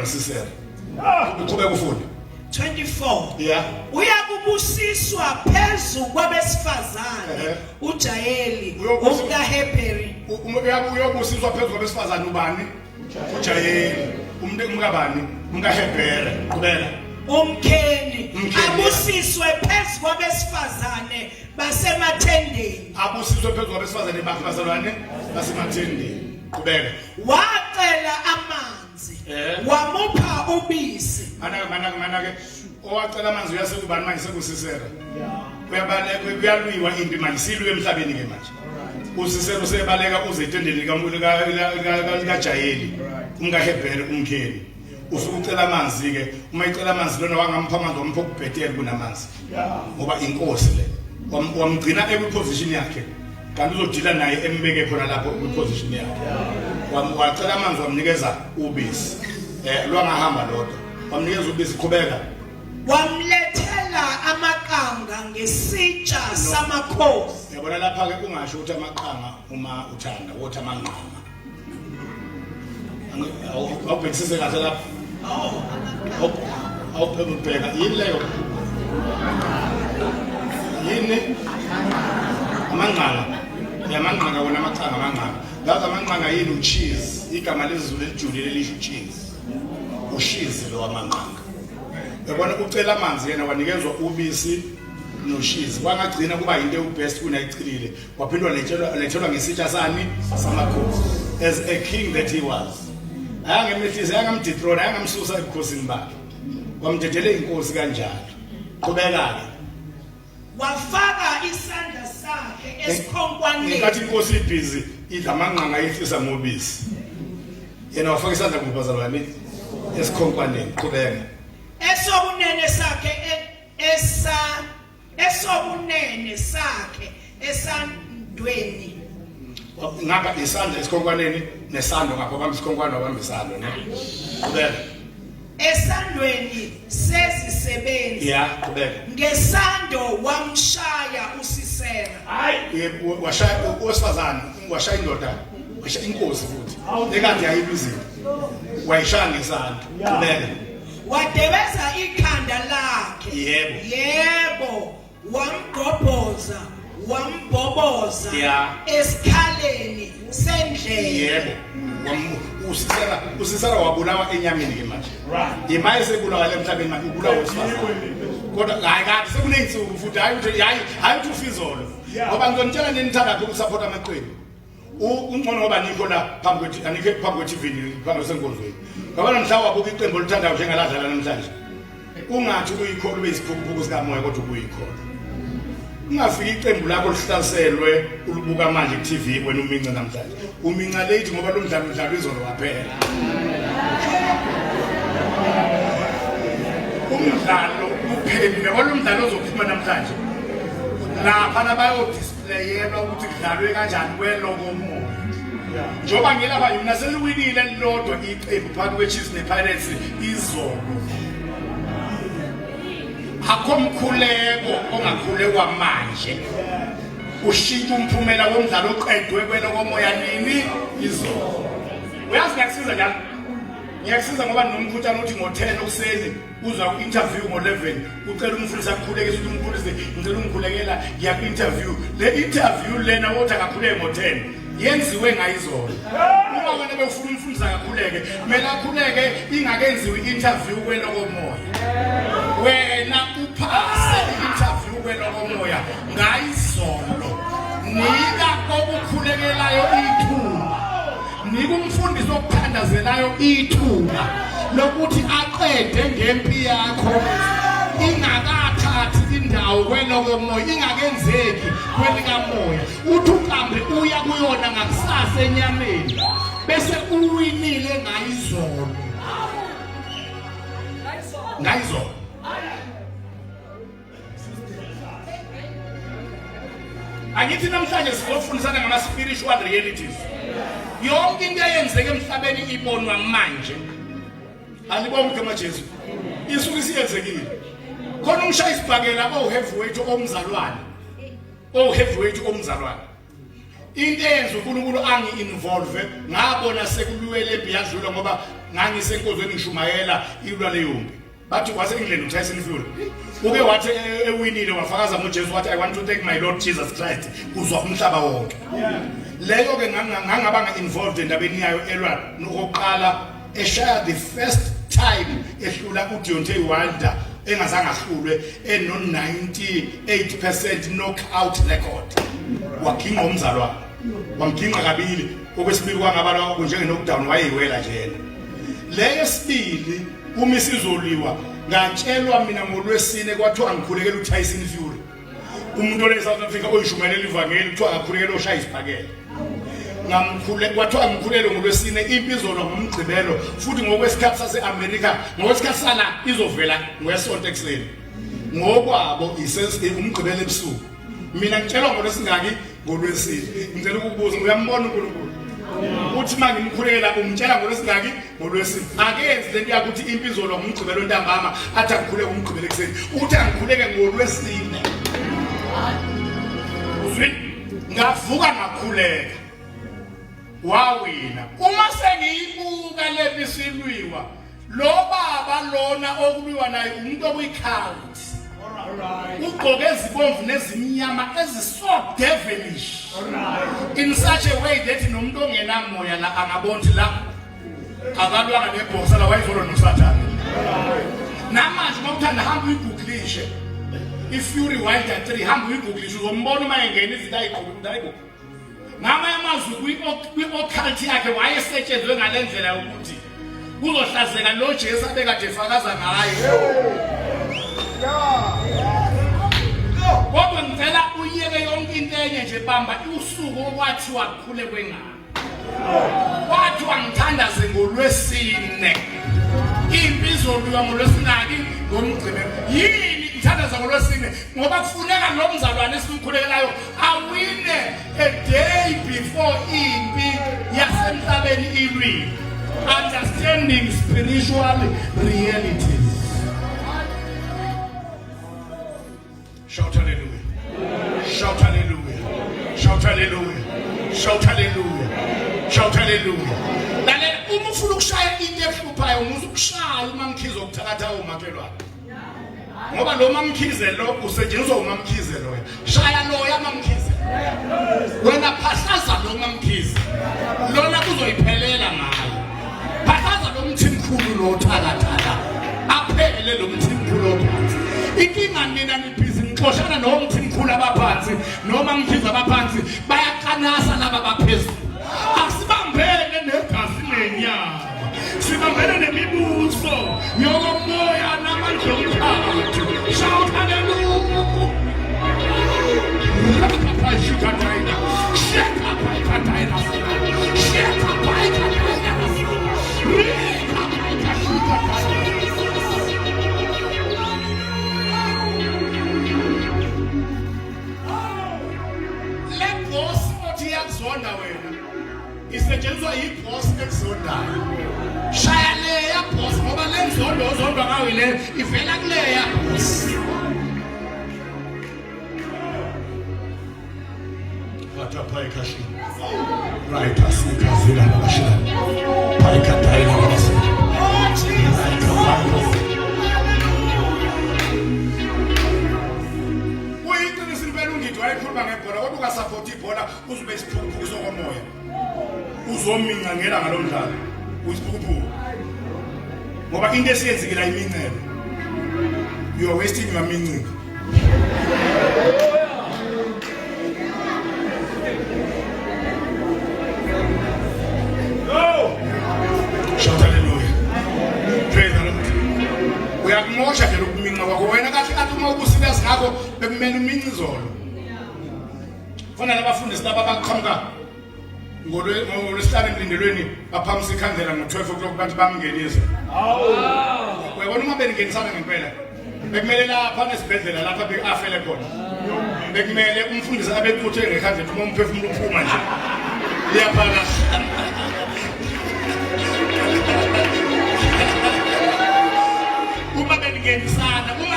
Sisera. Uqhubeka ufunda. 24. Yeah. Uyakubusiswa phezu kwabesifazane uJayeli umkaHebheri. Uyabusiswa phezu kwabesifazane ubani? uJayeli. Umkabani? umkaHebheri. Qhubeka. Umkheni abusiswe phezu kwabesifazane basemathendeni. Abusiswe phezu kwabesifazane bazalwane basemathendeni. Qhubeka. Wacela amanzi. Wamupha ubisi. Manake owacela amanzi uyasebani manje sekusisera. Kuyabaleka kuyalwiwa impi manje silwe emhlabeni ke manje. Usisera usebaleka uzethendeni kaJayeli umkaHebheri umkheni. Usukucela amanzi ke uma icela amanzi lona wangampha amanzi wampha ukubhetela kunamanzi. Ngoba inkosi le wamgcina ekuposition yakhe kanti uzodila naye embeke khona lapho kuposition yakhe. Wacela amanzi wamnikeza ubisi. Lwangahamba lodwa wamnikeza ubisi qhubeka. Wamlethela amaqanga ngesitsha samakhosi. Yabona lapha ke ungasho ukuthi amaqanga uma uthanda wothi amangqama. Awubhekisise kahle lapha. Awubheka yini leyo? Yini? Amangqanga. Yamangqanga wona amaqanga amangqanga. Lawa amangqanga yini ucheese? Igama lezulu elijulile lisho cheese. Ushizi lo amangqanga. Yabona ucela amanzi yena wanikezwa ubisi noshizi. Wangagcina kuba into ubest kunayichilile. Waphindwa lethelwa ngesitsha sani samakhosi. As a king that he was. Ayangemehlisa ayangamdethrone ayangamsusa ebukhosini bakhe. Wamdedele inkosi kanjalo. Qhubeka ke. Wafaka isandla sakhe esikhonkwaneni. Inkathi inkosi ibhizi idla amangqanga yehlisa ngobisi. Yena wafaka isandla ngobazalwane esikhonkwaneni. Qhubeka. Esobunene sakhe esandweni. Ngapha isandla esikhonkwaneni nesando ngapha bamba isikhonkwane wabamba isando ne. Qhubeka. Esandweni sezisebenzi. Yeah, qhubeka. Ngesando wamshaya uSisera. Hayi washaya owesifazane washaya indoda washaya inkosi futhi. Ekade ayibizile. Wayishaya ngesando. Qhubeka. Wadebeza ikhanda lakhe. Yebo. Wamboboza esikhaleni sendlela. Yebo. Usisera wabulawa enyameni ke manje. Imaye sebulawa emhlabeni manje ubulawa wesifazane. Kodwa hayi kathi sekunensuku futhi hayi uthi ufizolo. Ngoba ngizonitshela nenithanda kakhulu support amaqembu. Ungcono ngoba nikho la phambi kwe-TV phambi kwesenkonzweni. Ngoba namhla wabuka iqembu olithandayo njengaladlala namhlanje. Ungathi uyikholo beyisikhubuku sikamoya kodwa uyikholo. Ungafika iqembu lakho lihlaselwe ulibuka manje ku-TV wena uminca namhlanje. Uminca late ngoba lo mdlalo udlalwa izolo waphela. Umdlalo uphelile ngoba lo mdlalo ozophuma namhlanje. Lapha nabayodisplayelwa ukuthi kudlalwe kanjani kweloko moya. Njoba ngilapha yona seliwinile lodwa iqembu phakathi kweChiefs nePirates izolo. Akho mkhuleko ongakhulekwa manje. Ushintsha umphumela womdlalo oqedwe kweloko moya nini izolo. Uyazi ngiyasiza njalo. Ngiyasiza ngoba nomkhutshana uthi ngo10 okuseni uzwa ku-interview ngo11 ucela umfundisi akukhulekise ukuthi umfundisi ngicela ungikhulekela ngiya ku-interview. Le interview lena wothi akakhuleke ngo10 yenziwe ngayizolo. Uma wena befuna umfundisi akakhuleke kumele akhuleke ingakenziwe i-interview kweloko moya. Wena uphase i-interview kweloko moya ngayizolo. Nika kokukhulekelayo ithuba. Nika umfundisi okuthandazelayo ithuba lokuthi aqede ngempi yakho ingakathathi indawo kweloko moya ingakenzeki kwelikamoya. Uthi uqambe uya kuyona ngakusasa enyameni bese uwinile ngayizolo. Ngayizolo. Angithi namhlanje sizofundisana ngama-spiritual realities. Yonke into eyenzeke emhlabeni ibonwa manje. Alibonke igama Jesu. Isuke isiyenzekile. Khona umshaya isibhakela heavyweight omzalwane. Heavyweight omzalwane. Into eyenza uNkulunkulu angi-involve ngabona sekuliwele embi yadlula ngoba ngangisenkozweni ngishumayela ilwa leyombi bathi kwase England uTyson Fury uke wathi ewinile wafakaza ngoJesu wathi I want to thank my Lord Jesus Christ kuzwa umhlaba wonke leyo ke ngangaba involved endabeni yayo elwa nokuqala eshaya the first time ehlula uDeontay Wilder engazange ahlulwe eno 98% knockout record wakinga umzalwa wamkinga kabili okwesibili kwangaba njenge knockdown wayeyiwela nje leyo sibili umisizoliwa ngatshelwa mina ngolwesine kwathiwa ngikhulekela uTyson Fury umuntu ole South Africa oyishumayela ivangeli kuthiwa ngakhulekela oshaya isibhakela ngamkhuleka kwathiwa ngikhulele ngolwesine impizolo ngomgcibelo futhi ngokwesikhathi saseAmerica ngokwesikhathi sala izovela ngwesonto ekseni ngokwabo isense umgcibelo ebusuku mina ngitshelwa ngolwesingaki ngolwesine ngicela ukubuza uyambona uNkulunkulu uthi manje ngimkhulekela umtshela ngolwesingaki ngolwesine akenzi lento yakuthi impizolo ngomgcibelo ntambama athi ngikhuleke umgcibelo ekseni uthi ngikhuleke ngolwesine uzwi ngavuka ngakhuleka wawina uma sengiyibuka lebisilwiwa lo baba lona okubiwa naye umuntu obuyikhawuthi ugqoke ezibomvu nezimnyama eziso devilish in such a way that nomuntu ongenamoya la angabonthi la akalwanga nebhosa la wayizolo noSathane namanje mawuthanda hamba uyiguglishe iFury Wilder 3 hamba uyiguglishe uzombona uma engena izinto ayigqoka ngama yamazwi kwi-occult yakhe wayesetshenzwe ngalendlela ukuthi kuzohlazeka lo Jesu abekade efakaza ngayo kodwa ngicela uyeke yonke into enye nje bamba usuku okwathi wakhule kwengane wathi wangithandaze ngolwesine impizolo ngolwesinaki ngomgcibelo yini ngithandaza ngolwesine ngoba kufuneka lo mzalwane esimkhulekelayo awine a day before impi yasemhlabeni ilwini understanding spiritual realities. Shout hallelujah. Shout hallelujah. Shout hallelujah. Shout hallelujah. Shout hallelujah. Dale umufuna ukushaya into ehluphayo umuzukushaya uMamkhize okuthakatha umakelwane. Ngoba lo Mamkhize lo usetshenziswa uMamkhize lo. Shaya lo yaMamkhize. Wena phahlaza lo Mamkhize. Lona kuzoyiphelela ngayo. Phahlaza lo mthimkhulu lo othakatha. Aphele lo mthimkhulu ophansi. Inkinga nina niphizi ngixoshana nomthimkhulu abaphansi noma Mamkhize abaphansi bayakanasa laba baphezulu. Asibambene negazi lenyama. Sibambene nemibuso yokomoya namandla omkhathi. Shout hallelujah. Le boss othi yakuzonda wena isetshenziswa yiboss ekuzondayo. Shaya leya boss ngoba lenzondo ozondwa ngayo le ivela kuleya boss. Wathi aphay kashi. Right asikazila ngabashana. Phay kadayila ngabashana. Uyiqinisa impela ungithi wayekhuluma ngebhola kodwa ukasupport ibhola uzobe isiphukuphuku sokomoya. Uzominca ngela ngalomdlalo. Usiphukuphuku. Ngoba into esiyenzikela imincele. You are wasting your mincele. Shout hallelujah. Praise the Lord. Uyakumosha nje lokuminqa kwakho wena kahle kathi uma ubusikazi ngakho bekumele uminqa izolo. Kufanele abafundisi laba abaqhamuka ngolwesihlanu emlindelweni baphamisa ikhandlela ngo-12 o'clock bathi bamngenise. Uyabona uma beningenisana ngempela bekumele lapha nesibhedlela lapha beafele khona. Bekumele umfundisi abephuthe ngekhandlela uma umphefumulo uphuma nje. Liyaphala. Uma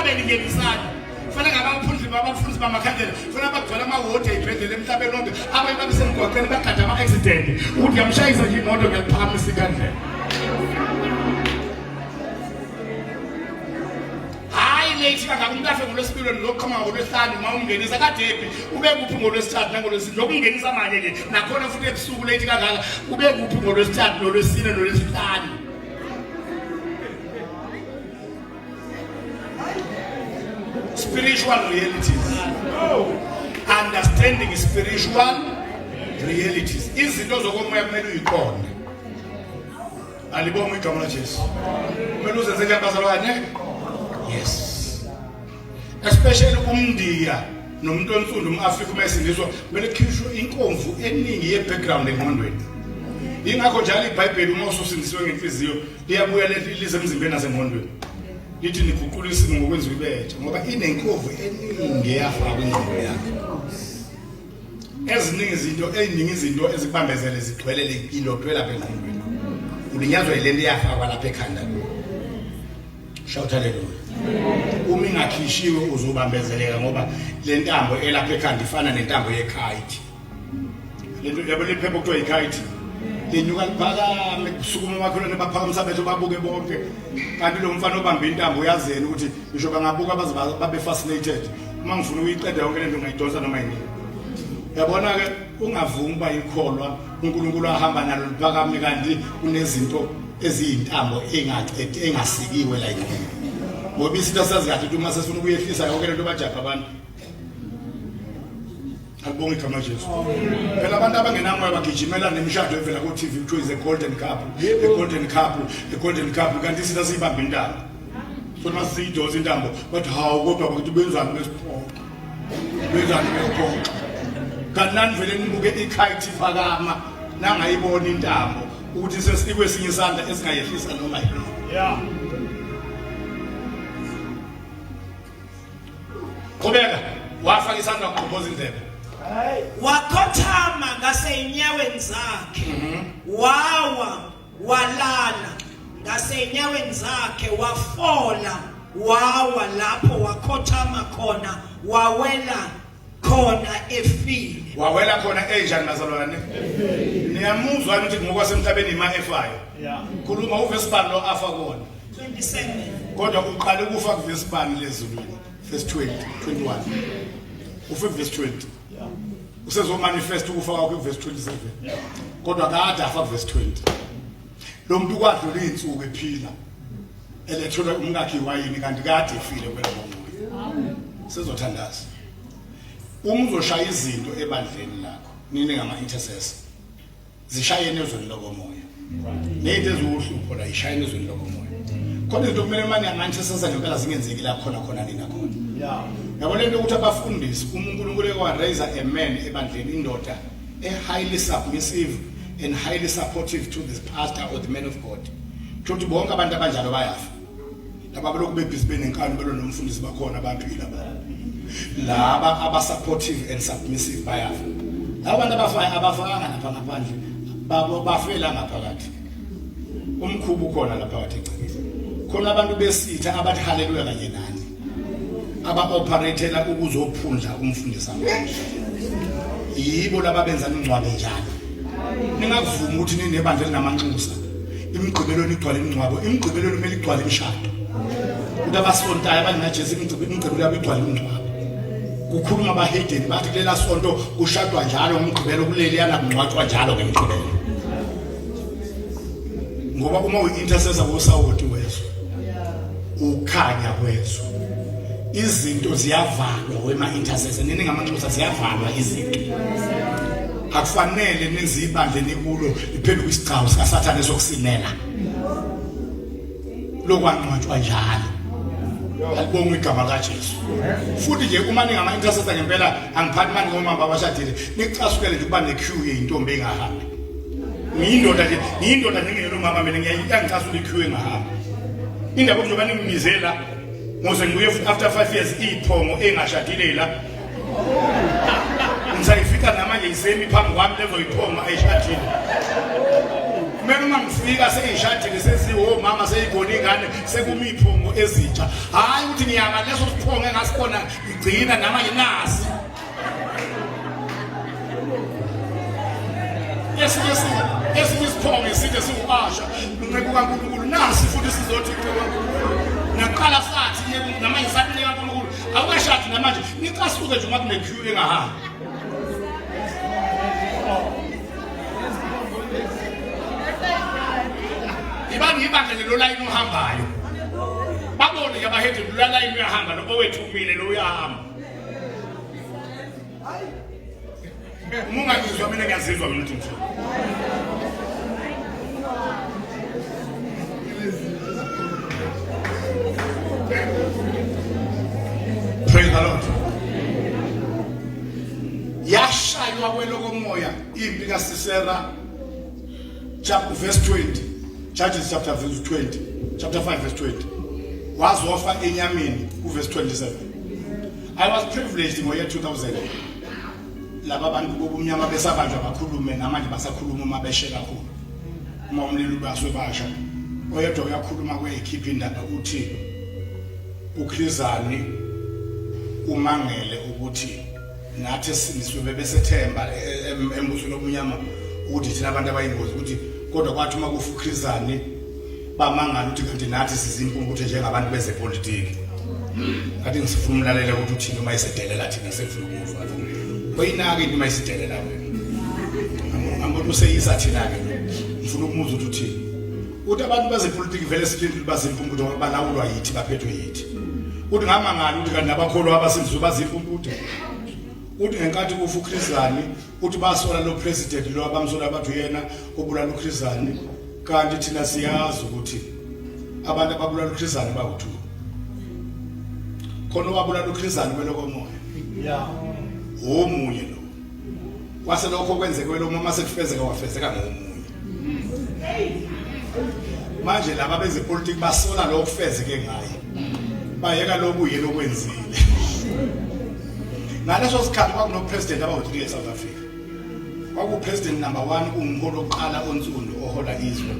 beningenisana kufanele abafundisi bamakhandlela kufanele bagcwala amawodi ey'bhedlela emhlabeni wonke abanye babesemgwaqeni bagada ama-accident ukuthi yamshayisa nje imoto ngiyaliphakamisa ikhandlela. late kangaka umuntu afe ngolwesibili nokuqhama ngolwesihlanu uma umngenisa kadephi ube kuphi ngolwesithathu nangolwesibili nokungenisa manje ke nakhona futhi ebusuku late kangaka ube kuphi ngolwesithathu nolwesine nolwesihlanu. Spiritual realities. Understanding spiritual realities. Izinto zokomoya kumele uyiqonde. Alibonga igama laJesu. Kumele uzenze ngempazalwane. Yes. Especially umndiya nomuntu onsundu umAfrika umesindiswa kumele khishwe inkomvu eningi ye-background engqondweni. Ingakho njalo iBhayibheli uma ususindiswe ngenhliziyo liyabuya lize emzimbeni nasengqondweni. Lithi niguqula isimo ngokwenza ibethe ngoba inenkovu eningi eyafaka kwingqondo yakho. Eziningi izinto ezibambezele zigcwelele ilotwe lapha engqondweni. Ulinyazwa yilento eyafakwa lapha ekhanda. Shout hallelujah. Uma ingakhishiwe uzobambezeleka ngoba le ntambo elapha ekhanda ifana nentambo yekite. Lento yabo lephepha kuthiwa yikite. Lenyuka liphakame kusukuma makholwane baphakamisa bethu babuke bonke. Kanti lo mfana obamba intambo uyazena ukuthi ngisho bangabuka babe fascinated. Uma ngifuna uyiqeda yonke lento ngayidonsa noma yini. Yabona ke ungavumi ba ikholwa uNkulunkulu ahamba nalo liphakame kanti kunezinto eziyintambo engasikiwe la yini. Ngoba isinto sazi kahle ukuthi uma sesifuna ukuyehlisa yonke lento bajapha abantu. Alibonga igama laJesu. Phela abantu abangenamoya bagijimela nemishado evela ku TV kuthiwa is a golden couple, kanti isinto siyibamba intamo. So masiyidoza intambo bathi hawu kodwa bakuthi benzani besiphoqa. Benzani besiphoqa. Kanti nani vele nibuke ikite phakama nangayibona intambo ukuthi sesikwe esinye isandla esingayehlisa noma yini. Yeah. Qhubeka wafaka isandla ukuqhobhoza indlebe. Wakhothama ngaseinyaweni zakhe wawa walala ngaseinyaweni zakhe wafola wawa lapho wakhothama khona wawela khona efile. Wawela khona enjani bazalwane? Niyamuzwa ukuthi ngokwasemhlabeni ima efayo. Yeah. Khuluma uverse bani lo afa kona? 27. Kodwa uqale ukufa kuverse bani lezulwini? Verse 20, 21. Ufe verse 20. Usezo manifest ukufa kwakhe verse 27. Kodwa kade afa verse 20. Lo muntu kwadlula izinsuku ephila. Elethola umkakhe iwayini kanti kade efile kwelo moya. Sizothandaza. Uma uzoshaya izinto ebandleni lakho, nini ngama intercessor. Zishayene ezweni lokomoya. Nezinto eziwuhlupho la ishayene ezweni lokomoya. Kodwa izinto kumele manje ama intercessor ngempela zingenzeki la khona nina khona. Yeah. Yabona into ukuthi abafundisi uNkulunkulu ekwa raise a man ebandleni indoda highly submissive and highly supportive to this pastor or the man of God. Ukuthi bonke abantu abanjalo bayafa. Laba lokhu bebhizi benenkani belo nomfundisi bakhona abaphila laba aba supportive and submissive bayafa. Laba bantu abafanga lapha ngaphandle babo bafela ngaphakathi. Umkhubu ukhona lapha wathi egcekeni. Khona abantu besitha abathi haleluya kanye nani. Aba-operatela ukuzophundla umfundisi wami. Yibo laba benza ingcwabe njalo. Ningavumi ukuthi ninebandla elinamanxusa. Imigqibelweni igcwala ingcwabo, imigqibelweni kumele igcwale imishado. Ukuthi abasontayo abangaJesu imigqibelo yabo igcwala ingcwabo. Kukhuluma abahedeni bathi kulela sonto kushadwa njalo umgqibelo kuleli yanakungcwatshwa njalo ngemigqibelo. Ngoba uma uyi-intercessor wosawoti wezwe. Ukhanya wezwe. Izinto ziyavalwa wema intercessor nini ngamanxusa ziyavalwa izinto. Akufanele nenze ibandle nikulo iphendule kwisigcawu sikaSathane sokusinela. Lokwanqwatshwa njalo. Alibonga igama laJesu. Futhi nje uma ningama intercessor ngempela angiphathi manje ngomama abashadile nicasukele nje kuba nequeue yintombi engahambi. Ngiyindoda nje ngingelo mama mina ngiyangicasula iqueue engahambi. Indaba njengoba ningimizela ngoze ngibuye after 5 years iphongo engashadile la. Ngisayifika namanje isemi phambi kwami lezo iphongo ayishadile. Kumele uma ngifika seyishadile sesiwo mama seyigona ingane sekumiphongo ezitsha. Hayi ukuthi ngiyaba leso siphongo engasibona igcina namanje nasi. Esinye isiphongo eside siwasha. Unceku kaNkulunkulu nasi futhi sizothi kuqala sathi namanje sakunika kakhulu awukashadi namanje nicasuke nje uma kunequeue engahamba ibani ibandla lelo line uhambayo babone abahede lo line uyahamba lo wethu umile lo uyahamba Mungazizwa mina ngiyazizwa mina ukuthi Praise the Lord. Yashaywa kwelokomoya impi kaSisera chapter verse 20. Judges chapter verse 20. Chapter 5 verse 20. Wazofa enyameni ku verse 27. I was privileged in the year 2000. Laba bantu bobumnyama besabanjwa bakhulume namanje basakhuluma uma beshe kakhulu uma umlilo baswe basha oyedwa uyakhuluma kweyikhipha indaba uthi uKhrizani umangele ukuthi nathi siniswe bebesethemba embusweni obumnyama ukuthi thina abantu abayingozi ukuthi kodwa kwathi uma kufa uKhrizani bamangala ukuthi kanti nathi sizimpunguthi njengabantu bezepolitiki ngathi ngisifuna umlalela ukuthi uthini uma isedelela thina sefuna ukuzwa Oyinake into mayisidelela wena. Ngambona useyisa thina ke. Ngifuna ukumuza ukuthi uthini. Uthi abantu bezepolitiki vele silindile bazimpungudo balawulwa yithi baphethwe yithi. Uthi ngamangala uthi kanti nabakholwa abasinzwe bazimpungudo. Uthi ngenkathi kufa uKhrizani uthi basola lo president lo abamsola bathu yena obulala uKhrizani kanti thina siyazi ukuthi abantu ababulala uKhrizani bawuthu. Khona wabulala uKhrizani kwelokomoya. Yeah. Omunye lo wase lokho kwenzeke lo mama sekufezeka wafezeka ngomunye manje laba bezepolitiki basola lo kufezeke ngaye bayeka lokuye lokwenzile ngaleso sikhathi kwakuno president abawu3 eSouth Africa kwaku president number 1 umholi oqala onsundu ohola izwe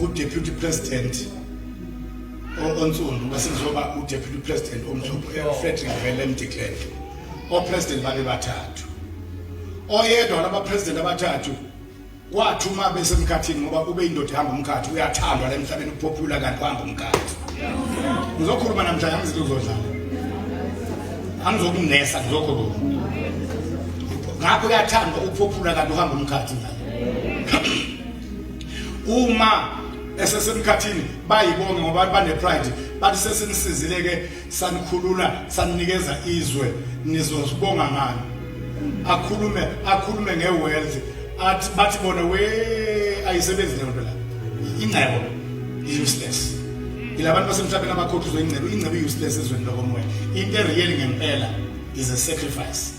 u deputy president onsundu bese kuzoba u deputy president omhlophe Frederick Willem de Klerk president babe bathathu oyedwa laba president abathathu wathuma besemkhathini ngoba ube indoda ehamba umkhathi uyathandwa la emhlabeni upopular kanti uhamba umkhathi ngizokhuluma namhlanje ngizizo uzodlala angizokunesa ngizokhuluma ngakho uyathandwa upopular kanti uhamba umkhathi uma esesemkhathini bayibonge ngoba bane pride bathi sesinisizile ke sanikhulula saninikeza izwe nizosibonga ngani akhulume ngewealth athi bathi bona we ayisebenzi le nto la ingcebo useless ilabantu basemhlabeni abakhokhuzwe ingcebo useless ezweni lokomoya into real ngempela is a sacrifice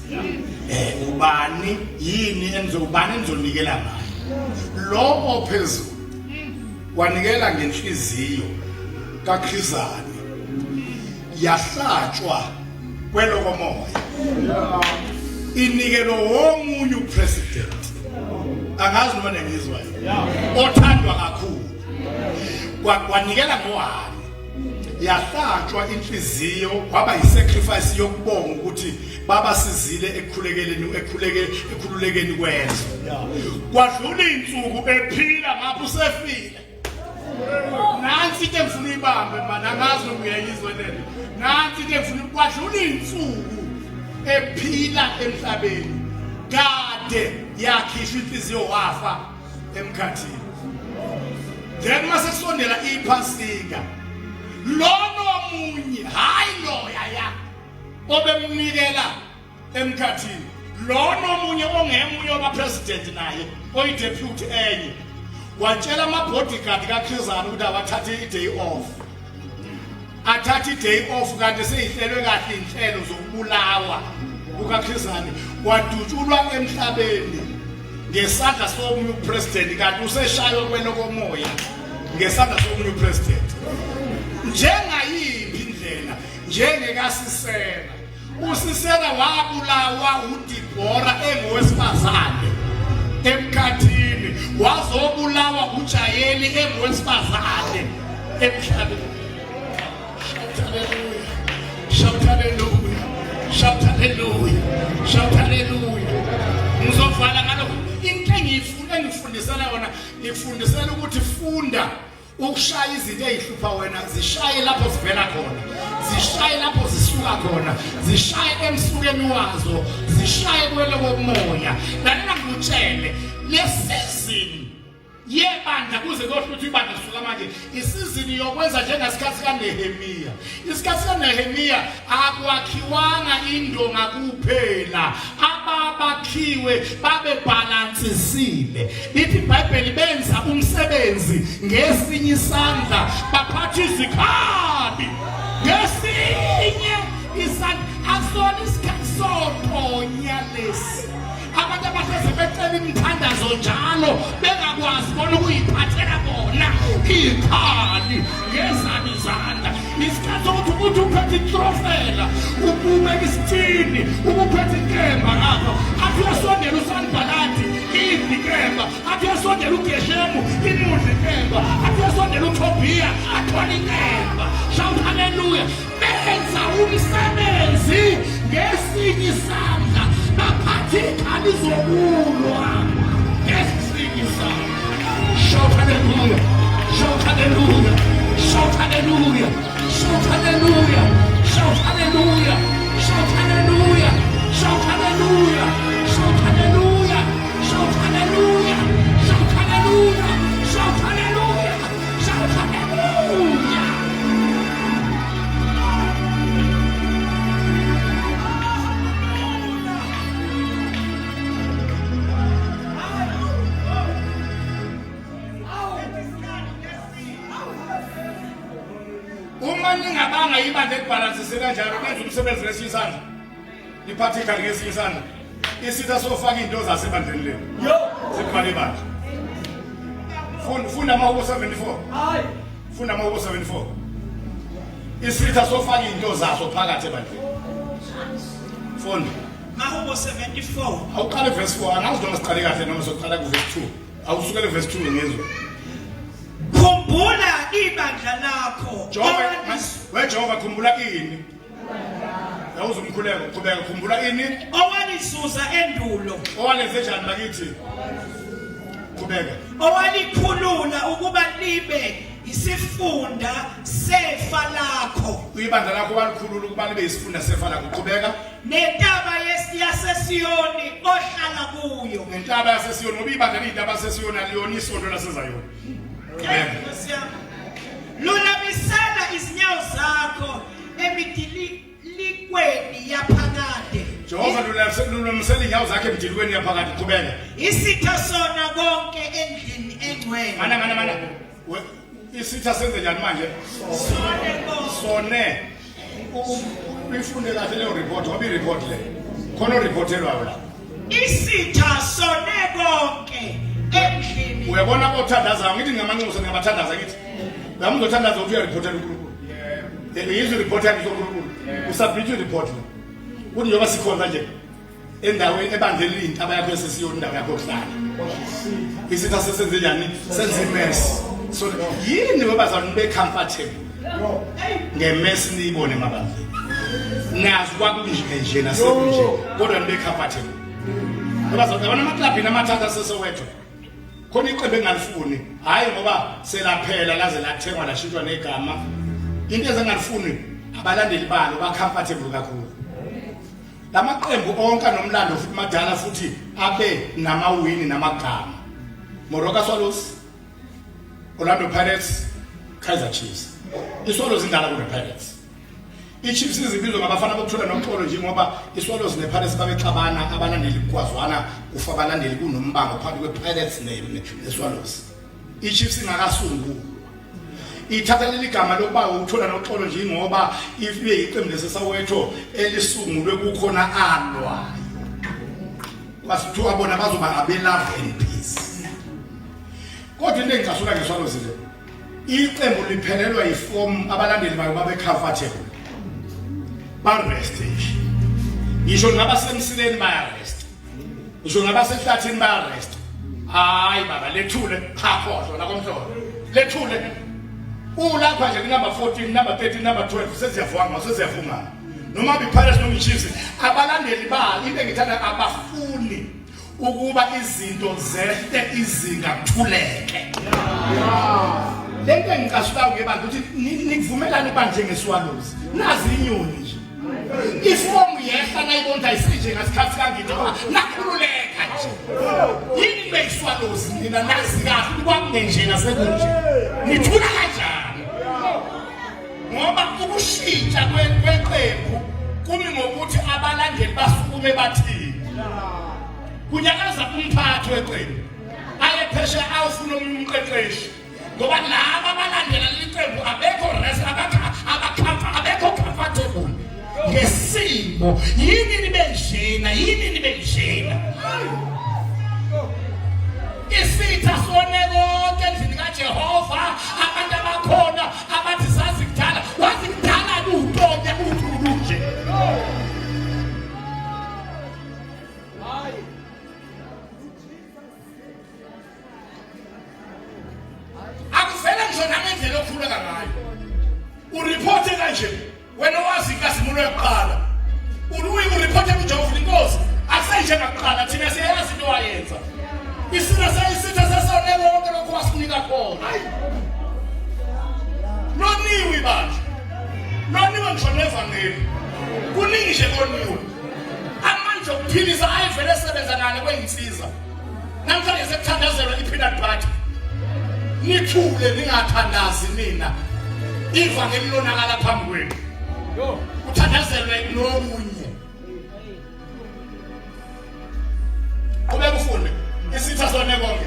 ubani yini ubani enzonikela ngayo lo ophezulu wanikela ngenhliziyo kaKhrizani yahlatshwa kwelokomoya inikelo womunye upresident angazi noma ngizwayo othandwa kakhulu kwanikela ngohani yahlatshwa inhliziyo kwaba yisacrifice yokubonga ukuthi baba sizile ekhululekeni kwezwe kwadlula insuku ephila ngapho usefile nansi into engifuna ibambe mana angazi noma uyayizwa lento nansi into engifuna kwadlula insuku ephila emhlabeni kade yakhishwa inhliziyo wafa emkhathini then mase kusondela iphasika lono omunye hayi loya ya obemnikela emkhathini lono omunye ongemunye wabapresident naye oyideputy enye watshela ama-bodyguard kaKhrizani ukuthi awathathe i-day off athathe i-day off kanti seyihlelwe kahle inhlelo zokubulawa kukaKhrizani wadutshulwa emhlabeni ngesandla somunye upresident kanti useshaywe kwelokomoya ngesandla somunye upresident njengayiphi indlela njengekaSisera uSisera wabulawa uDibora engowesifazane emkhathini wazobulawa uJayeli engowesifazane emhlabeni shout hallelujah shout hallelujah shout hallelujah ngizovala ngalokho into engifundisela yona ngifundisela ukuthi funda ukushaya izinto ezihlupha wena zishaye lapho zivela khona, zishaye lapho zisuka khona, zishaye emsukeni wazo, zishaye kwele komoya. Lalela ngikutshele lesizini yebandla kuze kohlutha ibandla lisuka manje isizini yokwenza njengesikhathi kaNehemiya. Isikhathi kaNehemiya akwakhiwanga indonga kuphela, ababakhiwe babe balansisile. Lithi iBhayibheli benza umsebenzi ngesinye isandla, baphatha izikhali ngesinye isandla. Asona isikhathi sotonya lesi. Abantu abahlezi becela imithandazo njalo bengakwazi bona ukuyiphathela bona ikhali ngezabo izandla. Isikhathi sokuthi uphethe itrofela, ubeke isithini, ubuphethe inkemba ngapha, athi uyasondela uSanbalati iphi inkemba, athi uyasondela uGeshemu imudla inkemba, athi uyasondela uTobiya athola inkemba. Shout hallelujah. Benza umsebenzi ngesinye isandla, baphathe ikhali zokulwa ngesinye isandla. Shout hallelujah. Shout hallelujah. Shout hallelujah. Shout hallelujah. Shout hallelujah. Shout hallelujah. Shout hallelujah. Shout hallelujah. Shout hallelujah. Shout hallelujah. Shout hallelujah. Shout hallelujah. Uma ningabanga ibandla elibhalansise kanjalo benza umsebenzi ngesinye isandla, liphathe ikhali ngesinye isandla, isitha sofaka into zasebandleni lelo sikubale ibandla. Funda amaHubo 74. Hayi, funda amaHubo 74. Isitha sofaka into zaso phakathi ebandleni. Funda amaHubo 74. awuqale verse 4, angazi noma siqale kahle noma soqala ku verse 2. Awusukele verse 2 ngezwe. Khumbula ibandla lakho. Jehova khumbula ini? Yawuzumkhuleko qhubeka khumbula ini? Owalisuza endulo. Owalenze njani bakithi? Qhubeka. Owalikhulula ukuba libe isifunda sefa lakho. Ibandla lakho walikhulula ukuba libe isifunda sefa lakho. Qhubeka. Nentaba yaseSiyoni ohlala kuyo. Nentaba yaseSiyoni ngoba ibandla lintaba yaseSiyoni aliyona isondo laseZayoni. Lulamisela izinyawo zakho emidilikweni yaphakade. Jehova lulamisela inyawo zakhe emidilikweni yaphakade. Qhubeka. Isitha sona konke endlini engcwele. Mana isitha senze njani manje? Sone. Uyifunde kahle leyo report, ngoba i-report le khona reportelwayo la. Isitha sone konke endlini. Uyabona othandaza ngithi ngamanxusa ngabathandaza ngithi ngamuzothandaza ukuthi uyareportela uNkulunkulu. Yizwe report yakhe uNkulunkulu. Usubmit report la. Kuthi njengoba sikhona nje endaweni ebandleni intaba yakho yaseSiyoni indawo yakho yokuhlala. Isitha sesenze njani? Senze imess. So yini webazalwane be comfortable ngemess niyibone mabandla. Nazi kwakunje nasekunje kodwa nibe comfortable. Webazalwane abanamaclub namathatha sesewethu. Khona iqembu engalifuni, hayi ngoba selaphela laze lathengwa lashintshwa negama. Into ezengalifuni abalandeli balo ba comfortable kakhulu. Lamaqembu onke nomlando futhi madala futhi abe namawini namagama. Moroka Swallows, Orlando Pirates, Kaizer Chiefs. Iswallows indala ku Pirates. iChiefs izibizwa ngabafana bokuthola noxolo nje ngoba iSwallows nePirates babexabana abalandeli kwazwana ufa abalandeli kunombango phakathi kwePirates neSwallows. iChiefs ingakasungulwa ithatha leli gama lokuba ukuthola noxolo nje ngoba ibe iqembu lesesawetho elisungulwe kukhona alwa. Basithuka bona bazoba abelove and peace. Kodwa into engicasula ngeSwallows le iqembu liphelelwa iform abalandeli bayo babe comfortable. Barrest. Ngisho ngabasemsileni bayarest. Ngisho ngabasehlathini bayarest. Hayi baba lethule khakhohlwa la komhlolo. Lethule. Ulapha nje number 14, number 13, number 12 seziyavuma seziyavuma. Noma biPirates noma iChiefs abalandeli ba into engithanda abafuni ukuba izinto zehle izinga kuthuleke. lento engicasulayo ngebandla ukuthi nikuvumelana ibandla njengeswalozi nazi inyoni nje ifomu yehla nayibona ayisije ngasikhathi kangithi nakhululeka nje yini beyiswalozi nina nazi kahle kwakungenje nasekunje nithula kanjani ngoba ukushintsha kweqembu kumi ngokuthi abalandeli basukume bathini kunyakaza umphathi weqembu ayepheshe awufuna umqeqeshi ngoba laba abalandela iqembu abekho rest abekho comfortable ngesimo yini nibe njena isitha sone konke endlini kaJehova abantu abakhona abathi sazi kudala wazi kudala uTonye uthuluje akufela ngisho nangendlela okhuleka ngayo uripote kanje wena wazi inkazimulo yokuqala uripote kuJehova inkosi asenje ngakuqala thina siyazi into wayenza isina sayisitha sesone konke lokho wasinika khona noniwe bandla noniwe ngisho nevangeli kuningi nje koniwe amandla okuphilisa ayivele esebenza nalo kwenginsiza namhlanje sekuthandazelwa i-peanut butter nithule ningathandazi nina ivangeli lonakala phambi kwenu uthandazelwe nokunye kube kufunde isitha sone konke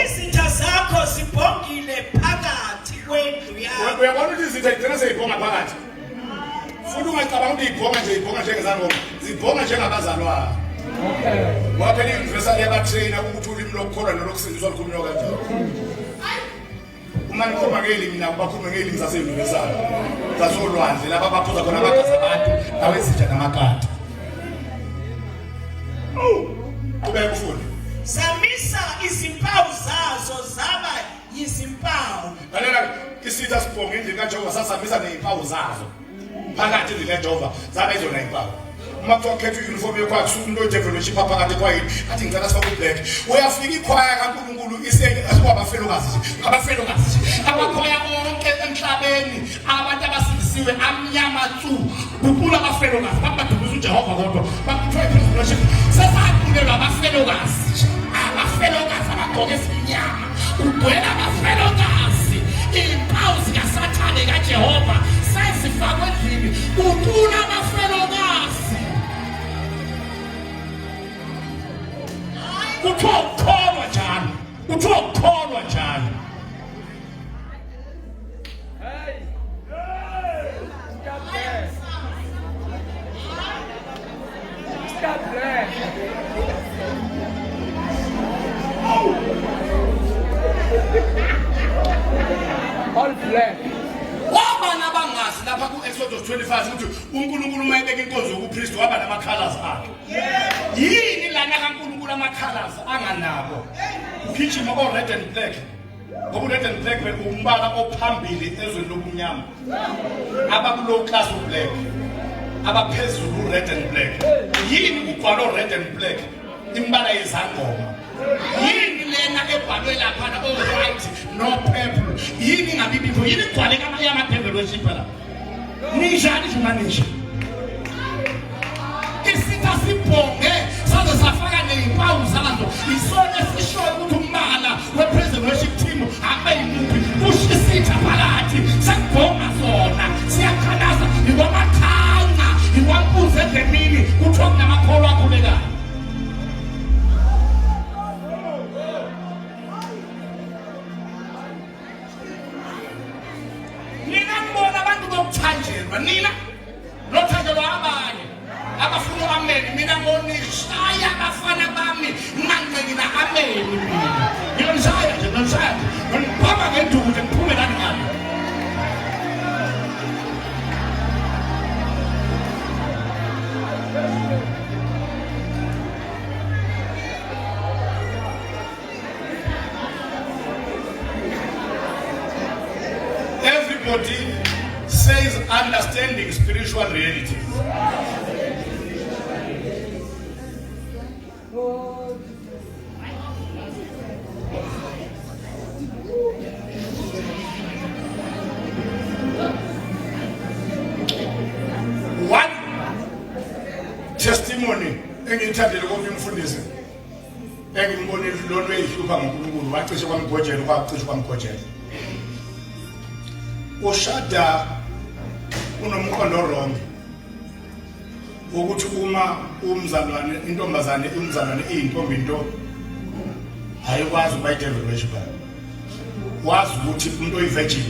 izitha zakho zibhongile phakathi kwendlu yakho uyabona ukuthi izitha igcina seyibhonga phakathi futhi ungacabanga ukuthi ibhonga nje ibhonga njengezangoma zibhonga njengabazalwane ngoba phela i-universal yabatrainer ukuthi ulimi lokukholwa nolokusindiswa lukhulunywa kanjani uma nikhuluma ngelimi nabo bakhuluma ngelimi zase-universal zasolwandle laba baphuza khona abagazi abantu nawezitsha namakati kube kufunde zamisa izimpawu zazo zaba yizimpawu lalela isitha sibhonge endlini kaJehova sasamisa ney'mpawu zazo phakathi endlini kaJehova zabe izona iy'mpawu uma kuthiwa khetha i-uniform yokwakhe umuntu oyi-developship phakathi kwayini athi ngicela sifake ublack uyafika ikhwaya kaNkulunkulu abafelokazi abakhwaya bonke emhlabeni abantu abasindisiwe amnyama tsu bubula abafelokazi babadukuza uJehova kodwa bakuthiwa i-developship sesaqulelwa abafelokazi abagqoke esimnyama ugcwele abafelokazi iy'mpawu zikasathane kaJehova sezifakwe endlini ubula abafelokazi kuthiwa ukukholwa njalo Stop there. All flesh. wabana abangazi lapha ku-Exodus 25 ukuthi uNkulunkulu mayebeka inkonzo yobupristi waba nama-colors akhe yini lana kaNkulunkulu ama-colors anganabo ugijima o-red and black ngoba u-red and black umbala ophambili ezweni lobumnyama abakulow class u-black abaphezulu u-red and black yini kubhalwe o-red and black imbala yezangoma yini lena ebhalwe laphana o-white no purple yini ingabibikho yini igcwale kamanye ama-developship la ninjani jumanisha isitha sibhonge saze safaka ney'mpawu zazo isona esishoyo ukuthi umbala we-praise worship team abe yimuphi kusho isitha phakathi sekubhonga sona siyakhalaza ikwamathanga ikwambuza edemini kuthiwa kunamakholo akhulekayo nina nothanjelwa abanye abafuna ameni mina ngonishaya abafana bami ngimanqekina ameni mina ngiyonishaya nje ngibhaba ngenduku nje ngiphume lani ngani everybody says understanding spiritual realities. engithandile konke umfundisi engimbonile lonto eyihlupha ngoNkulunkulu wacishe kwamgojela kwacishe kwamgojela ushada unomqondo wrong ukuthi uma umzalwane intombazane umzalwane iyintombi into ayikwazi ukuba idevil worshiper wazi ukuthi umuntu oyivirgin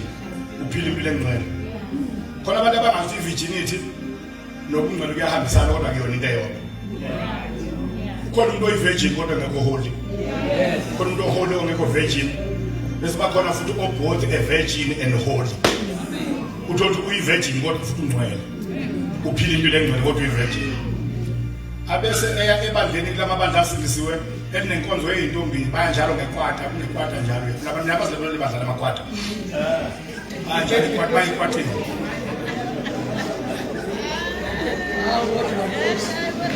uphila impilo engcwele khona abantu abangazi virginity nokungcwele kuyahambisana kodwa kuyona into eyodwa khona umuntu oyivirgin kodwa ngekho holy khona umuntu oholy ongekho virgin bese bakhona futhi both a virgin and holy uthothi uyivirgin kodwa futhi ungcwele uphila impilo engcwele kodwa uyivirgin abese eya ebandleni kulamabandla asindisiwe elinenkonzo eyintombi baya njalo ngekwata kunekwata njalo labantu abazalwane badlala amakwata manje ikwata bayikwathini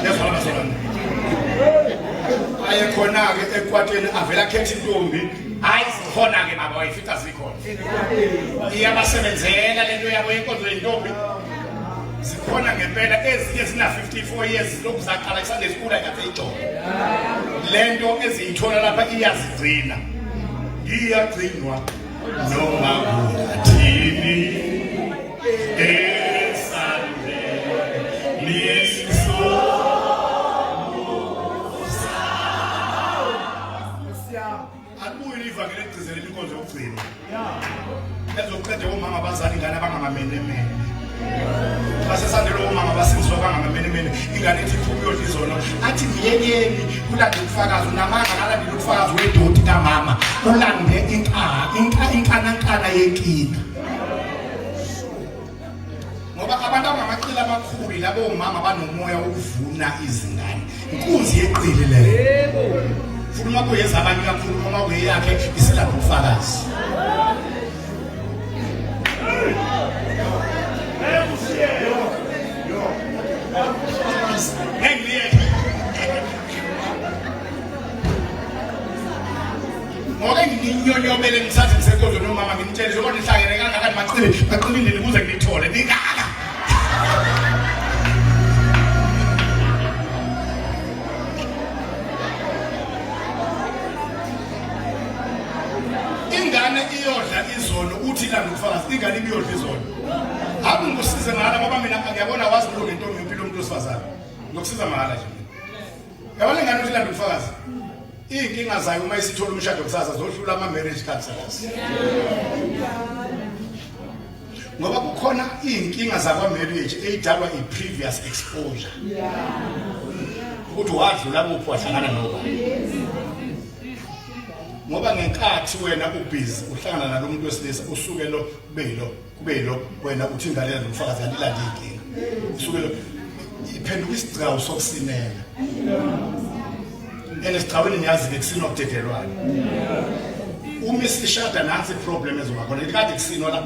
yezona basona aye khona ke ekwateni avela khetha intombi hayi sikhona ke baba wayifica zikhona iyabasebenzela lento yabo inkonzo yentombi zikhona ngempela ezinye zina 54 years lokhu zaqala Sunday school ayikade ijobe lento eziyithola lapha iyazigcina iyagcinwa noma kungathini esande liso abuye ivangeli egcizelela inkonzo yokugcina ezoqeda omama abazali ingane abangamamenemene basesandelo omama basinzwa bangamamenemene ingane ethi phukuyodla izono athi ngiyekeni kulande ubufakazi namanga nalandile ubufakazi wedoti kamama ulande inkana yenkinga ngoba abantu abangamaqila amakhulu labo omama banomoya wokuvuna izingane inkunzi yeqile leyo futhi uma kuyeza abanye kakhulu uma kuyakhe isilapha ubufakazi ngoba nginyonyobele ngisathi ngisekonzo nomama ngimtshele kodwa nihlangene kangakani baqilile ukuze ngilithole ningaka ingane iyodla izono uthi lana ubufakazi ingane ibiyodla izono habu ngikusize ngala ngoba mina ngiyabona wazi lo into ngempilo umuntu osifazana ngokusiza mahala nje yabona ngane uthi lana ubufakazi inkinga zayo uma isithola umshado kusasa zohlula ama marriage counselors ngoba kukhona inkinga zakwa marriage eyidalwa i previous exposure ukuthi wadlula kuphi wahlangana noba ngoba ngenkathi wena ubhizi uhlangana nalomuntu wesilisa usuke lo kube lo wena uthi ingalela nomfakazi yandilanda inkinga usuke lo iphenduka isigcawu sokusinela enesicabeni niyazi bekusinwa kudedelwane uma isishada nansi problem ezoba khona ikade kusinwa la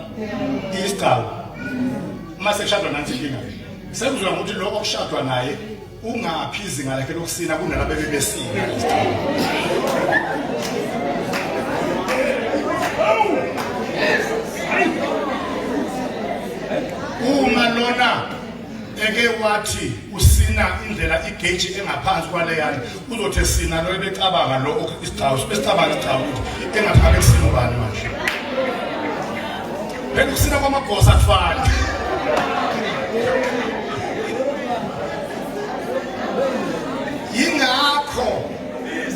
isigcawu uma seshadwa nansi inkinga sekuzwa ukuthi lo okushadwa naye ungaphi izinga lakhe lokusina kunalabo bebesina uma lona eke wathi usina indlela igauge engaphansi kwaleyana uzothi sina lo ebecabanga lo isigcawu besicabanga isigcawu ukuthi engaphaka isimo bani manje bese kusina kwamagosa kufana yingakho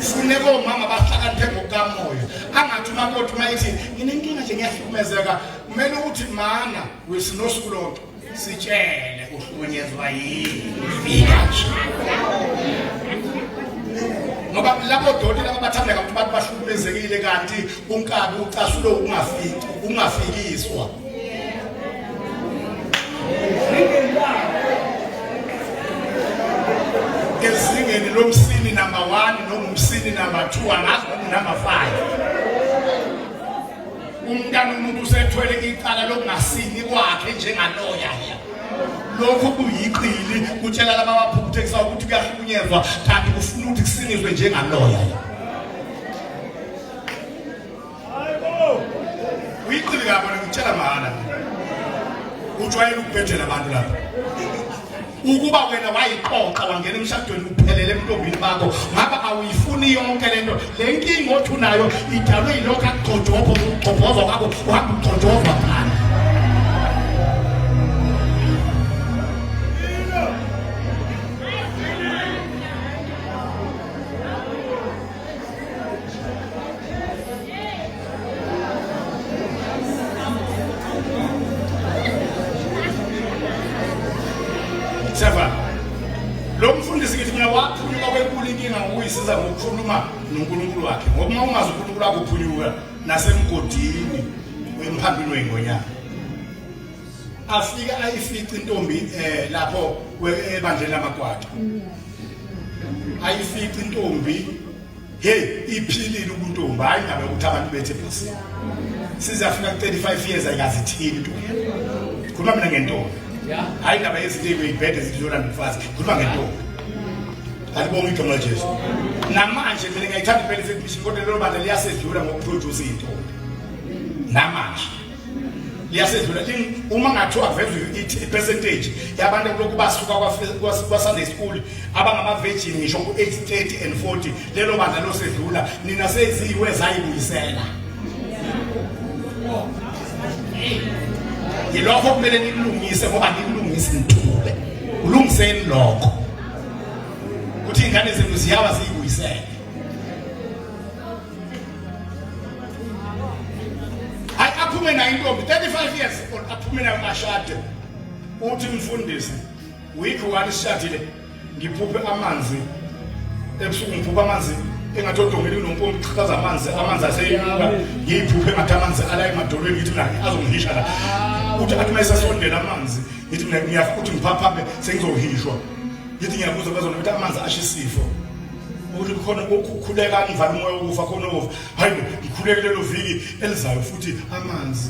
funeka omama bahlakaniphe ngokamoya angathi umakoti mayithi nginenkinga nje ngiyahlukumezeka kumele ukuthi mana wesinosukulonto sitshele uhlukunyezwa yini ngoba labo doti laba bathanda kakhulu abantu bahlukumezekile kanti unkabi ucasulo ungafikiswa ezingeni lomsini number 1 nomsini number 2 angazi number 5 umntana umuntu usethwele icala lokungasini kwakhe njengaloya lokho kuyiqili kutshela laba abaphuphuthekisa ukuthi kuyahlukunyezwa kanti ufuna ukuthi kusinizwe njengaloya uyiqili kabona ngitshela mahala ujwayele ukubhethela abantu lapha ukuba wena wayiqoqa wangena emshadweni uphelele emntombini bakho ngaba awuyifuni yonke lento lenkinga othi unayo idalwe yilokho akugxojopho ukugxobhoza kwakho uhamba ugxojozwa phana. Sefa lo mfundisi ngithi mina waphunyuka kwenkulu inkinga ngokuyisiza ngokukhuluma noNkulunkulu wakhe ngoba uma ungazi uNkulunkulu wakho uphunyuka nasemgodini wemphambili weingonyama afika ayifica intombi lapho ebandleni lamagwaqa ayifica intombi hey iphilile ubuntombi hayi ngabe ukuthi abantu bethe basi sizafika 35 years ayikazithini intombi khuluma mina ngentombi hayi ndaba yezinto ezibhede zidlula nomfazi khuluma ngentombi alibonga igama laJesu namanje mina ngiyayithanda impela isemission kodwa lelo bandla liyasedlula ngokuproduce intombi namanje liyasedlula uma ngathiwa kuvezwe i-percentage yabantu lokhu basuka kwa Sunday school abangama virgin ngisho ku 8:30 and 40 lelo bandla losedlula nina seziwe zayibuyisela yilokho kumele nikulungise ngoba nikulungise intube ulungiseni lokho ukuthi ingane zenu ziyawa ziyibuyisele hayi aphume na intombi 35 years old aphume na mashade uthi mfundisi week one shadile ngiphuphe amanzi ebusuku ngiphuphe amanzi engathodongeli nompompi chichaza amanzi aseyinuka ngiyiphuphe ngathi amanzi ala emadolweni ngithi mina azongihisha la uthi athi mayisasondela amanzi ngithi mina ngiyafuna ukuthi ngiphaphambe sengizohishwa ngithi ngiyabuza bazona ukuthi amanzi ashisifo ukuthi khona ukukhuleka ngivala umoya wokufa khona ukufa hayi ngikhuleke lelo viki elizayo futhi amanzi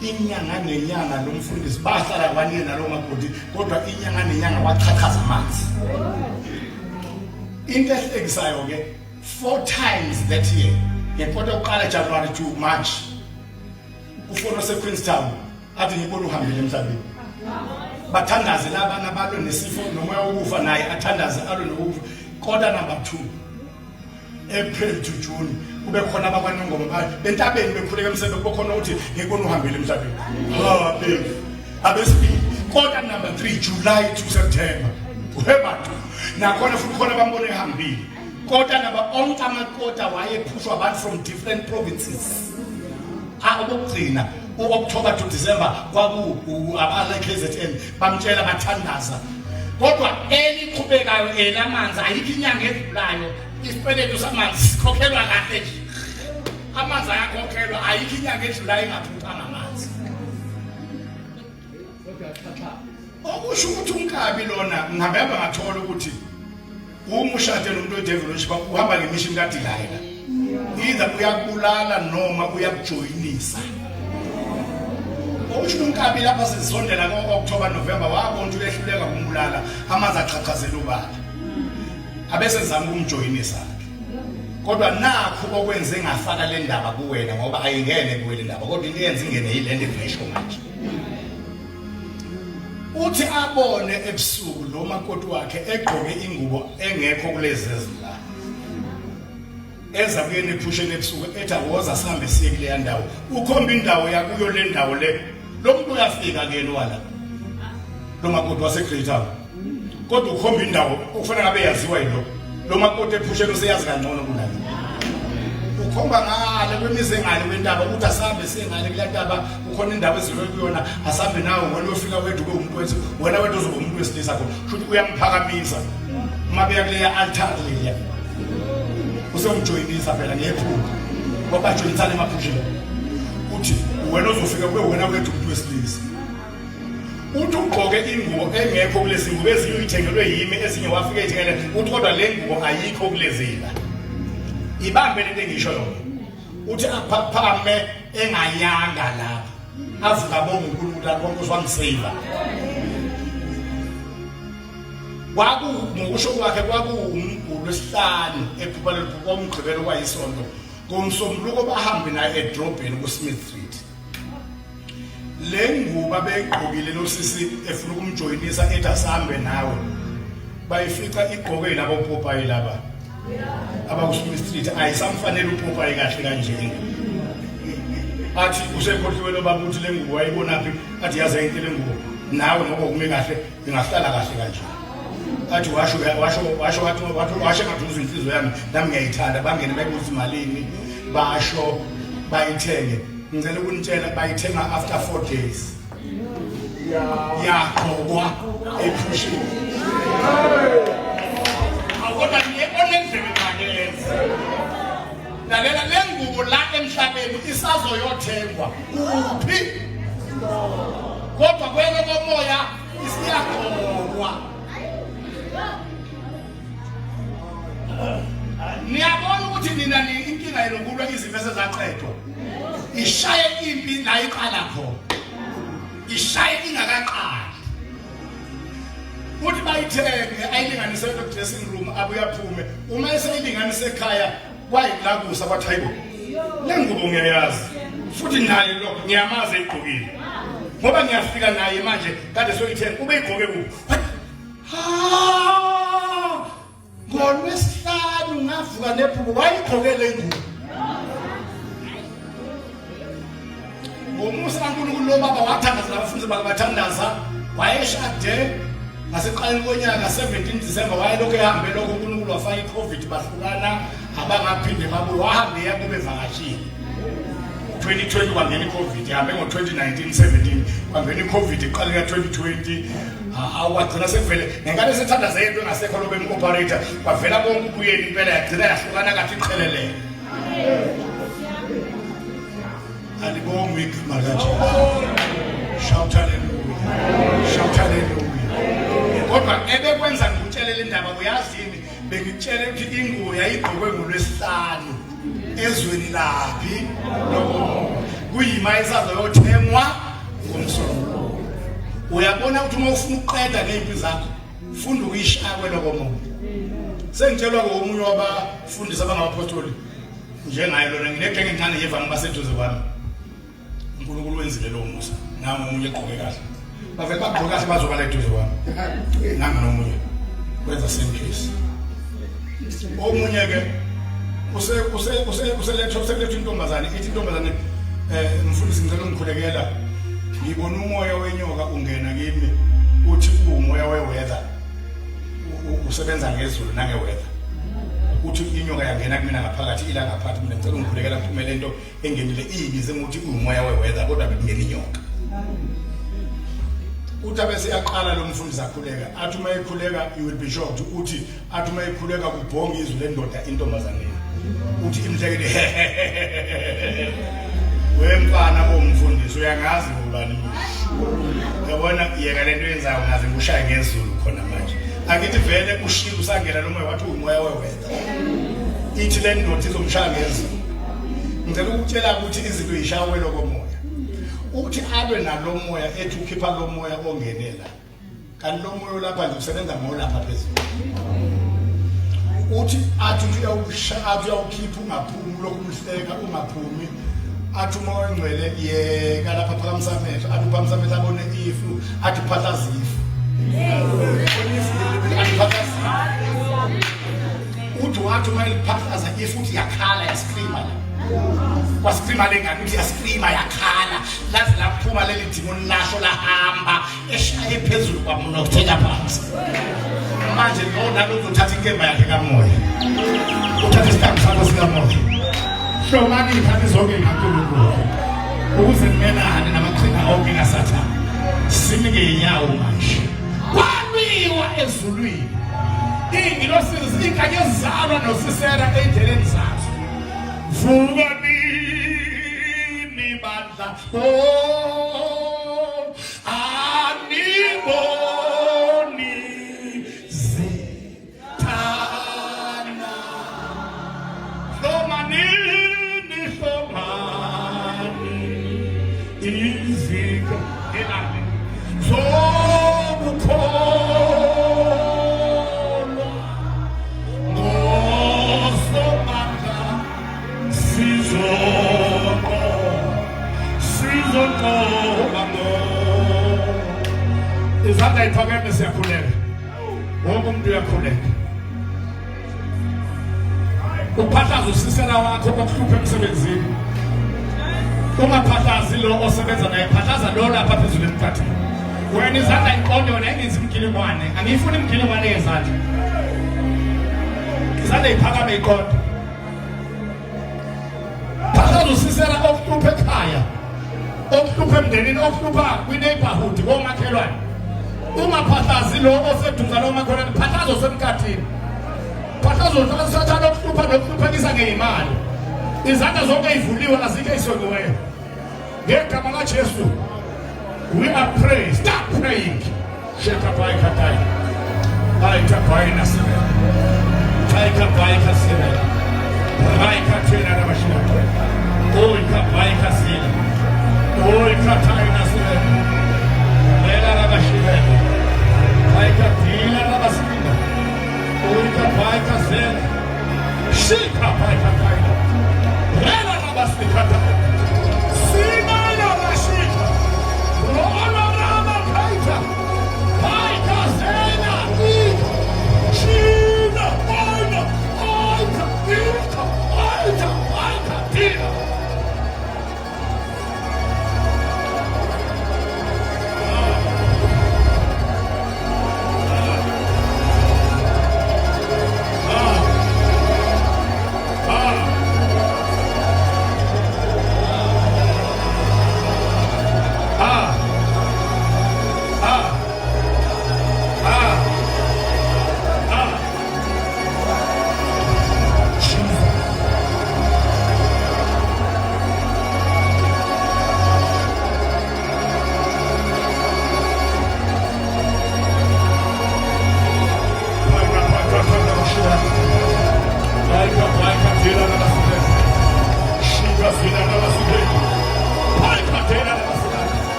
inyanga nenyanga lo mfundisi bahlala kwanini nalo magodi kodwa inyanga nenyanga wachakhaza amanzi into ehlekisayo ke 4 times that year ngempela uqala January to March ufona seQueenstown athi ngibona uhambile emhlabeni bathandaze labana balwe nesifo nomoya wokufa naye athandaze alwe nokufa kodwa number 2 April to June kube khona abakwanongoma bentabeni bekhuleka emsebenzi kube khona uthi ngibona uhambile emhlabeni abesibili kodwa number 3 July to September uhebantu nakhona futhi khona bambone ehambile kodwa naba onke amakota wayephushwa abantu from different provinces abokugcina uOctober to December kwaku abala KZN bamtshela bathandaza kodwa eliqhubekayo elamanzi ayikho inyanga edlulayo isipeletho samanzi sikhokhelwa kahle nje amanzi ayakhokhelwa ayikho inyanga edlulayo engaphuthanga amanzi okusho ukuthi unkabi lona ngihamba ngathola ukuthi umushade nomuntu wedevelopment uhamba ngemission kaDelilah either uyakubulala noma uyakujoyinisa okusho unkabi lapha sisondela ngoOctober November wabona ukuthi uyehluleka kumbulala amanzi achachazela ubala abese zama ukumjoyinisa kodwa nakho okwenze ngafaka le ndaba kuwena ngoba ayingene kuwele ndaba kodwa into yenza ingene yilende ngisho manje uthi abone ebusuku lo makoti wakhe egqoke ingubo engekho kulezi ezila eza kuyena ephusheni ebusuku ethi awoza sihambe siye kule ndawo ukhomba indawo yakuyo le ndawo le lo muntu uyafika ke lwala lo makoti waseGreater kodwa ukhomba indawo ukufanele ngabe yaziwa yilo lo makoti ephusheni useyazi kangcono kunalo ukhomba ngale kwemize ngale kwentaba ukuthi asambe sengale kule ntaba ukhona indawo ezilo kuyona asambe nawe wena ufika wethu ke umuntu wethu wena wethu uzoba umuntu wesilisa khona futhi uyamphakamisa uma beya kule altar leya usomjoyinisa phela ngephupho ngoba joyinisana emaphusheni uthi wena uzofika kube wena wethu umuntu wesilisa uthi ugqoke ingubo engekho kulezi ngubo ezinye uyithengelwe yimi ezinye wafika ithengele uthi kodwa le ngubo ayikho kulezila ibambe lento engisho yona uthi aphaphame engayanga lapha avuka bonke uNkulunkulu akho wangiseva ngokusho kwakhe kwakuwumgulu wesihlanu ephupha lephupha omgqibelo kwayisonto ngomsombuluko bahambe naye edrobheni kuSmith Street lenguba beyigqokile lo sisi efuna ukumjoyinisa ethi asambe nawe bayifica igqoke labo Popeye laba abakuSmith Street ayisamfanele uPopeye kahle kanje athi usekhohliwe lo baba uthi lengubo wayibona phi athi yaze into lengubo nawe ngoba kume kahle ingahlala kahle kanje athi washo ngathi uzinhliziyo yami nami ngiyayithanda bangene bayibuza imalini basho bayithenge ngicela ukunitshela bayithenga after 4 days yaqokwa ephushini awukodwa niyebonendlebe makeleza lalela lengubo la emhlabeni isazoyothengwa kuphi kodwa kweke komoya isiyaqokwa niyabona ukuthi nina ni inkinga yelokulwa izimo ezaqedwa ishaye impi la iqala khona ishaye ingakaqali uthi bayithenge ayilinganise lo dressing room abuyaphume uma eseyilinganise ekhaya kwayikulakusa kwathi hayibo lengubo ngiyayazi futhi naye lokho ngiyamazi egqokile ngoba ngiyafika naye manje kade soyithenga ube igqoke kuphi ngolwesihlanu ngavuka nephupho wayigqoke lengubo ngomusa kaNkulunkulu lo baba wathandaza abafundi bakhe bathandaza wayeshade ngaseqaleni konyaka 17 December wayelokho ehambe lokho uNkulunkulu wafaka iCovid bahlukana abangaphinde babuye wahambe yakubevakashile 2020 kwangena iCovid yahambe ngo2019 17 kwangena iCovid iqale ka2020 awagcina sekuvele ngekade sethandaza into engasekho lo bemoperator kwavela bonke kuyeni impela yagcina yahlukana kathi iqhelelele alibonge igama likaJesu shout hallelujah shout hallelujah kodwa ebekwenza ngikutshelele indaba uyazini bengitshele ukuthi ingubo yayigqokwe ngolwesihlanu ezweni laphi lokho kuyima isazoyothengwa ngomsombuluko uyabona ukuthi uma ufuna ukuqeda ngempilo zakho funda ukuyishaya lokho muntu sengitshelwa ngomunye wabafundisi abangapostoli njengaye lona nginegenge encane yevanga baseduze kwami uNkulunkulu wenzile lo musa nami umunye egqoke kahle bavele bagqoka kahle bazoba la eduze kwami nami nomunye wenza same case omunye ke useletha intombazane ithi intombazane mfundisi ngicela ungikhulekela ngibona umoya wenyoka ungena kimi uthi umoya weweather usebenza ngezulu nangeweather uthi inyoka yangena kumina ngaphakathi ila ngaphakathi mina ngicela ungikhulekela kuphumele into engenile ibize ukuthi umoya weweather kodwa bekungena inyoka uthi bese yaqala lo mfundisi akhuleka athi uma ekhuleka you will be shocked uthi athi uma ekhuleka kubhonga izwi lendoda intombazane uthi imhlekele wemfana omfundisi uyangazi ngubani yabona yeka lento yenzayo ngaze ngushaye ngezulu khona manje akithi vele ushilo usangena lo moya wathi umoya weweather ithi le ndoda izomshaya ngezulu ngicela ukutshela ukuthi izinto yishawelo komoya uthi abe nalo moya ethi ukhipha lo moya ongenela kanti lo moya lapha nje usebenza ngolapha phezulu uthi athi uyawukhipha ungaphumi lokhu umhleka ungaphumi athi umoya ongcwele yeka lapha phakamisa amehlo athi uphakamisa amehlo abone ifu athi phathaza ifu uthi wathi uma iliphathaza ifu uthi yakhala yascreama la kwascreama lengane uthi yascreama yakhala laze laphuma leli demon lasho lahamba eshaye phezulu kwamuntu okutheka phansi manje lona uzothatha inkemba yakhe kamoya uthatha isikhali sakho sikamoya hlomani iphathi zonke ngaNkulunkulu ukuze nimelane namaqhinga onke kaSathane sinike inyawo manje kwabiwa ezulwini ingilosi inkanye zalwa noSisera endleleni zazo vuka nini bandla aniboni zithana hlomanini hlomani izika elale zobukholwa ngosomandla sizoko uzonqoba ngo izandla iphakeme siyakhuleka wonke umuntu uyakhuleka uphathaza usisela wakho okuhlupha emsebenzini ungaphathazi lo osebenza naye phathaza lo lapha phezulu emkhathini wena izandla iqonde wena engenzi imkilimwane angiyifuni imkilimwane yezandla izandla iphakame iqonde phathaza usisela okuhlupha ekhaya okuhlupha emndenini okuhlupha kwi-neighborhood komakhelwane ungaphathazi lo oseduza lo makhelwane phathaza osemkhathini phathaza usathana okuhlupha nokuhluphekisa ngeyimali izandla zonke ivuliwe azikho ey'sonyiweyo ngegama laJesu we are praying start praying sheka bai katai bai kabai nasebe bai kabai kasebe bai katena na mashina oi kabai kasebe oi katai nasebe lela na mashina bai katina na basina oi kabai kasebe sheka bai katai lela na basina